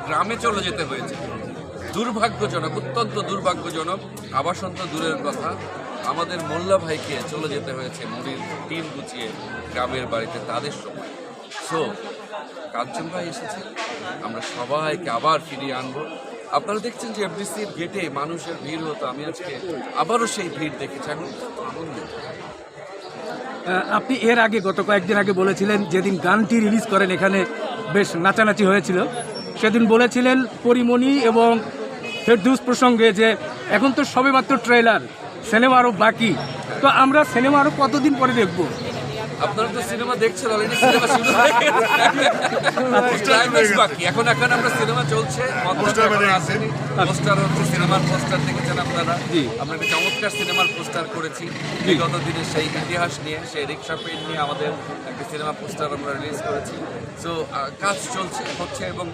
গ্রামে চলে যেতে হয়েছে, দুর্ভাগ্যজনক, অত্যন্ত দুর্ভাগ্যজনক। আবাসন্ত দূরের কথা, আমাদের মোল্লা ভাইকে চলে যেতে হয়েছে মুড়ির টিন গুছিয়ে গ্রামের বাড়িতে তাদের সময়। সো কাঞ্চন ভাই এসেছে, আমরা সবাইকে আবার ফিরিয়ে আনবো। আপনারা দেখছেন যে এফডিসির গেটে মানুষের ভিড় হতো, আমি আজকে আবারও সেই ভিড় দেখেছি, আমি আনন্দিত। আপনি এর আগে গত কয়েকদিন আগে বলেছিলেন, যেদিন গানটি রিলিজ করেন এখানে বেশ নাচানাচি হয়েছিল, সেদিন বলেছিলেন পরিমণি এবং ফেরদৌস প্রসঙ্গে যে এখন তো সবেমাত্র ট্রেলার, সিনেমা আরও বাকি, তো আমরা সিনেমা আরও কতদিন পরে দেখবো? আপনারা তো সিনেমা দেখছেন অলরেডি, সিনেমা শুরু হয়ে গেছে, ক্লাইম্যাক্স বাকি। এখন আমরা সিনেমা চলছে, আসেনি, পোস্টার হচ্ছে, সিনেমার পোস্টার দেখেছেন আপনারা। আমরা একটা চমৎকার সিনেমার পোস্টার করেছি বিগত দিনের সেই ইতিহাস নিয়ে, সেই রিক্সা পেন নিয়ে আমাদের একটা সিনেমা পোস্টার আমরা রিলিজ করেছি। সো কাজ চলছে, হচ্ছে এবং